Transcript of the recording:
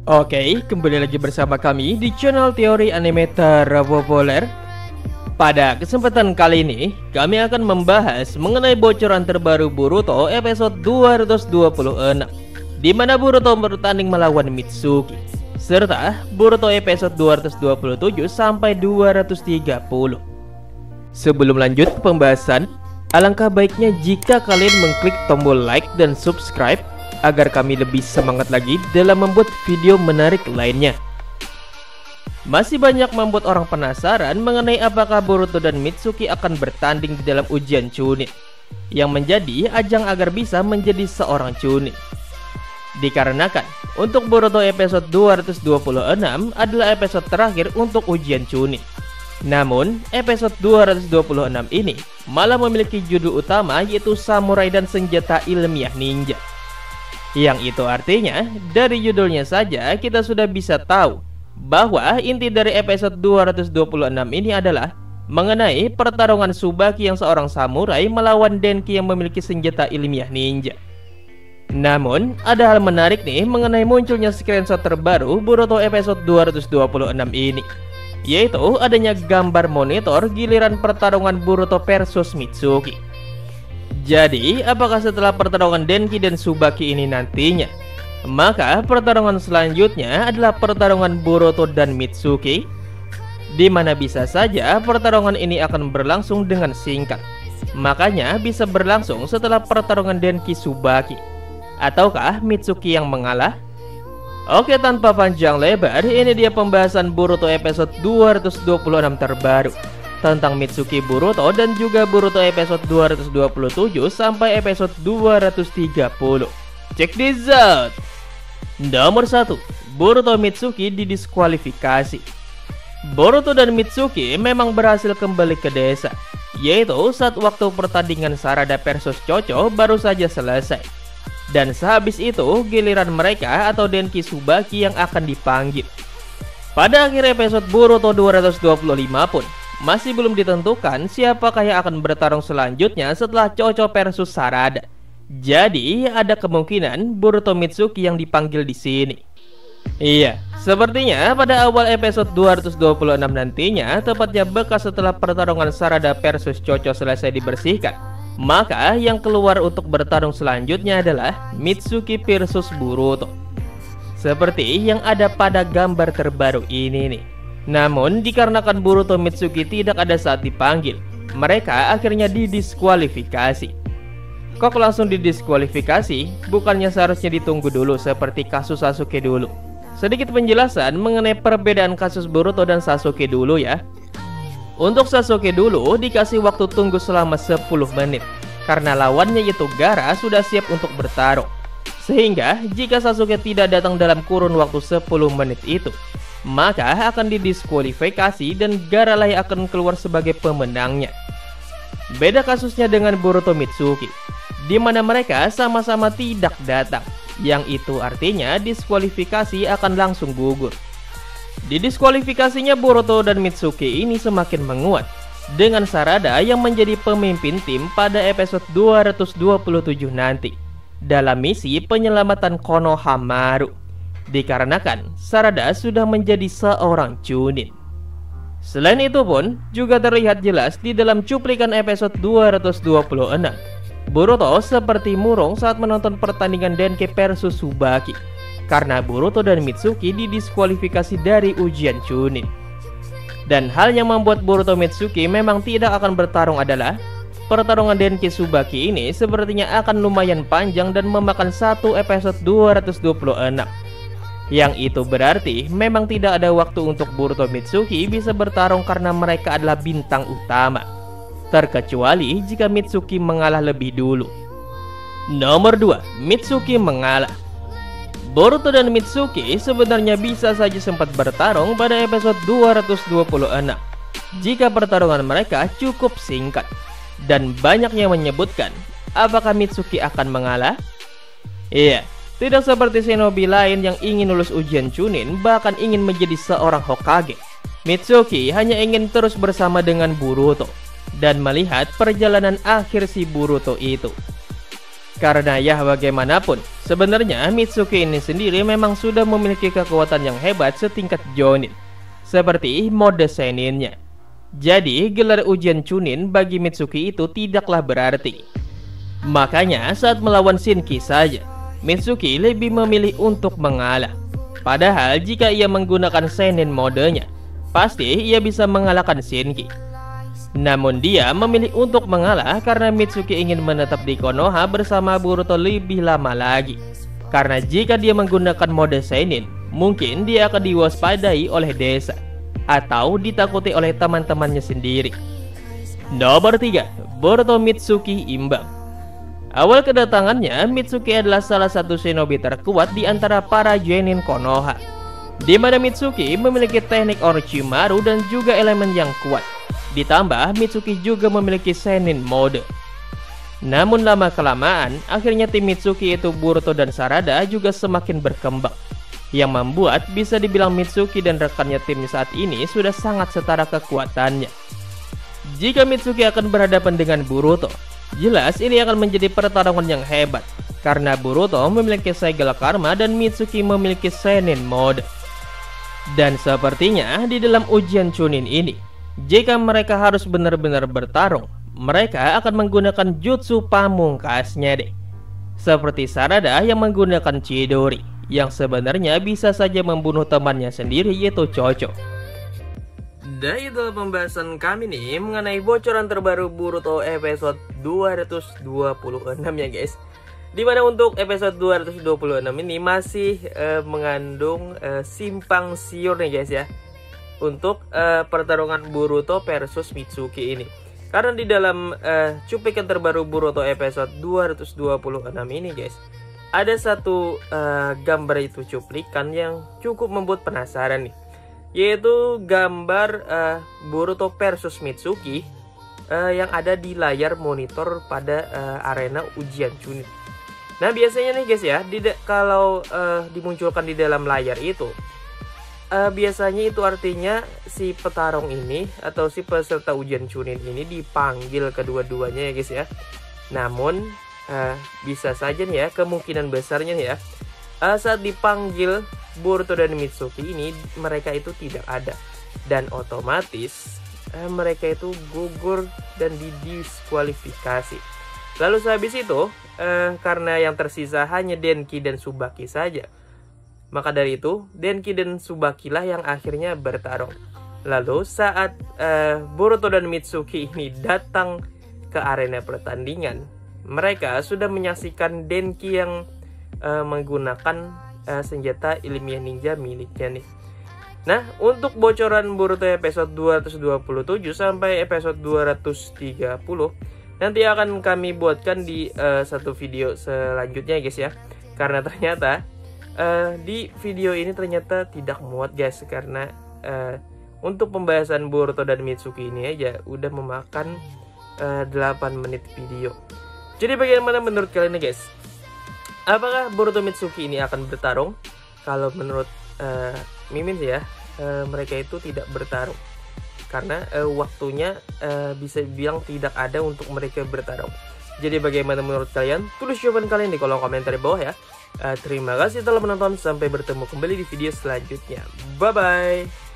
Oke, kembali lagi bersama kami di channel Teori Anime Terpopuler. Pada kesempatan kali ini, kami akan membahas mengenai bocoran terbaru Boruto episode 226, di mana Boruto bertanding melawan Mitsuki, serta Boruto episode 227 sampai 230. Sebelum lanjut ke pembahasan, alangkah baiknya jika kalian mengklik tombol like dan subscribe agar kami lebih semangat lagi dalam membuat video menarik lainnya. Masih banyak membuat orang penasaran mengenai apakah Boruto dan Mitsuki akan bertanding di dalam ujian Chunin, yang menjadi ajang agar bisa menjadi seorang Chunin. Dikarenakan untuk Boruto episode 226 adalah episode terakhir untuk ujian Chunin. Namun, episode 226 ini malah memiliki judul utama yaitu Samurai dan Senjata Ilmiah Ninja. Yang itu artinya, dari judulnya saja kita sudah bisa tahu bahwa inti dari episode 226 ini adalah mengenai pertarungan Tsubaki yang seorang samurai melawan Denki yang memiliki senjata ilmiah ninja. Namun, ada hal menarik nih mengenai munculnya screenshot terbaru Boruto episode 226 ini, yaitu adanya gambar monitor giliran pertarungan Boruto versus Mitsuki. Jadi, apakah setelah pertarungan Denki dan Tsubaki ini nantinya, maka pertarungan selanjutnya adalah pertarungan Boruto dan Mitsuki, di mana bisa saja pertarungan ini akan berlangsung dengan singkat. Makanya bisa berlangsung setelah pertarungan Denki Tsubaki, ataukah Mitsuki yang mengalah? Oke, tanpa panjang lebar, ini dia pembahasan Boruto episode 226 terbaru tentang Mitsuki Boruto dan juga Boruto episode 227 sampai episode 230. Check this out. Nomor 1, Boruto Mitsuki didiskualifikasi. Boruto dan Mitsuki memang berhasil kembali ke desa, yaitu saat waktu pertandingan Sarada versus Chocho baru saja selesai. Dan sehabis itu giliran mereka atau Denki Tsubaki yang akan dipanggil. Pada akhir episode Boruto 225 pun masih belum ditentukan siapakah yang akan bertarung selanjutnya setelah Chocho versus Sarada. Jadi ada kemungkinan Boruto Mitsuki yang dipanggil di sini. Iya, sepertinya pada awal episode 226 nantinya, tepatnya bekas setelah pertarungan Sarada versus Chocho selesai dibersihkan, maka yang keluar untuk bertarung selanjutnya adalah Mitsuki versus Boruto, seperti yang ada pada gambar terbaru ini nih. Namun dikarenakan Boruto Mitsuki tidak ada saat dipanggil, mereka akhirnya didiskualifikasi. Kok langsung didiskualifikasi? Bukannya seharusnya ditunggu dulu seperti kasus Sasuke dulu? Sedikit penjelasan mengenai perbedaan kasus Boruto dan Sasuke dulu ya. Untuk Sasuke dulu dikasih waktu tunggu selama 10 menit karena lawannya yaitu Gaara sudah siap untuk bertarung. Sehingga jika Sasuke tidak datang dalam kurun waktu 10 menit itu, maka akan didiskualifikasi dan Gaara lah yang akan keluar sebagai pemenangnya. Beda kasusnya dengan Boruto Mitsuki, di mana mereka sama-sama tidak datang, yang itu artinya diskualifikasi akan langsung gugur. Didiskualifikasinya Boruto dan Mitsuki ini semakin menguat, dengan Sarada yang menjadi pemimpin tim pada episode 227 nanti dalam misi penyelamatan Konohamaru. Dikarenakan Sarada sudah menjadi seorang Chunin. Selain itu pun juga terlihat jelas di dalam cuplikan episode 226, Boruto seperti murung saat menonton pertandingan Denki versus Tsubaki, karena Boruto dan Mitsuki didiskualifikasi dari ujian Chunin. Dan hal yang membuat Boruto Mitsuki memang tidak akan bertarung adalah pertarungan Denki Tsubaki ini sepertinya akan lumayan panjang dan memakan satu episode 226. Yang itu berarti memang tidak ada waktu untuk Boruto Mitsuki bisa bertarung karena mereka adalah bintang utama, terkecuali jika Mitsuki mengalah lebih dulu. Nomor 2, Mitsuki mengalah. Boruto dan Mitsuki sebenarnya bisa saja sempat bertarung pada episode 226 jika pertarungan mereka cukup singkat. Dan banyak yang menyebutkan apakah Mitsuki akan mengalah? Iya, tidak seperti shinobi lain yang ingin lulus ujian Chunin bahkan ingin menjadi seorang Hokage. Mitsuki hanya ingin terus bersama dengan Boruto dan melihat perjalanan akhir si Boruto itu. Karena ya bagaimanapun, sebenarnya Mitsuki ini sendiri memang sudah memiliki kekuatan yang hebat setingkat Jonin, seperti mode Seninnya. Jadi gelar ujian Chunin bagi Mitsuki itu tidaklah berarti. Makanya saat melawan Shinki saja, Mitsuki lebih memilih untuk mengalah. Padahal jika ia menggunakan Senin modenya, pasti ia bisa mengalahkan Shinki. Namun dia memilih untuk mengalah karena Mitsuki ingin menetap di Konoha bersama Boruto lebih lama lagi. Karena jika dia menggunakan mode Senin, mungkin dia akan diwaspadai oleh desa atau ditakuti oleh teman-temannya sendiri. Nomor 3, Boruto Mitsuki imbang. Awal kedatangannya, Mitsuki adalah salah satu shinobi terkuat di antara para genin Konoha, di mana Mitsuki memiliki teknik Orochimaru dan juga elemen yang kuat. Ditambah Mitsuki juga memiliki Senin mode. Namun lama-kelamaan, akhirnya tim Mitsuki itu Boruto dan Sarada juga semakin berkembang, yang membuat bisa dibilang Mitsuki dan rekannya tim saat ini sudah sangat setara kekuatannya. Jika Mitsuki akan berhadapan dengan Boruto, jelas ini akan menjadi pertarungan yang hebat, karena Boruto memiliki segala karma dan Mitsuki memiliki Senin mode. Dan sepertinya di dalam ujian Chunin ini, jika mereka harus benar-benar bertarung, mereka akan menggunakan jutsu pamungkasnya deh. Seperti Sarada yang menggunakan Chidori, yang sebenarnya bisa saja membunuh temannya sendiri yaitu Chocho. Dan itu pembahasan kami nih mengenai bocoran terbaru Boruto episode 226 ya guys. Dimana untuk episode 226 ini masih mengandung simpang siur nih guys ya, untuk pertarungan Boruto versus Mitsuki ini. Karena di dalam cuplikan terbaru Boruto episode 226 ini guys, ada satu gambar itu cuplikan yang cukup membuat penasaran nih, yaitu gambar Boruto versus Mitsuki yang ada di layar monitor pada arena ujian Chunin. Nah biasanya nih guys ya, kalau dimunculkan di dalam layar itu, biasanya itu artinya si petarung ini atau si peserta ujian Chunin ini dipanggil kedua-duanya ya guys ya. Namun bisa saja nih ya, kemungkinan besarnya ya, saat dipanggil Boruto dan Mitsuki ini mereka itu tidak ada, dan otomatis mereka itu gugur dan didiskualifikasi. Lalu sehabis itu karena yang tersisa hanya Denki dan Tsubaki saja, maka dari itu Denki dan Tsubaki lah yang akhirnya bertarung. Lalu saat Boruto dan Mitsuki ini datang ke arena pertandingan, mereka sudah menyaksikan Denki yang menggunakan senjata ilmiah ninja miliknya nih. Nah, untuk bocoran Boruto episode 227 sampai episode 230 nanti akan kami buatkan di satu video selanjutnya guys ya. Karena ternyata di video ini ternyata tidak muat guys, karena untuk pembahasan Boruto dan Mitsuki ini aja udah memakan 8 menit video. Jadi bagaimana menurut kalian nih guys? Apakah Boruto Mitsuki ini akan bertarung? Kalau menurut Mimin sih ya, mereka itu tidak bertarung karena waktunya bisa dibilang tidak ada untuk mereka bertarung. Jadi bagaimana menurut kalian? Tulis jawaban kalian di kolom komentar di bawah ya. Terima kasih telah menonton, sampai bertemu kembali di video selanjutnya. Bye bye.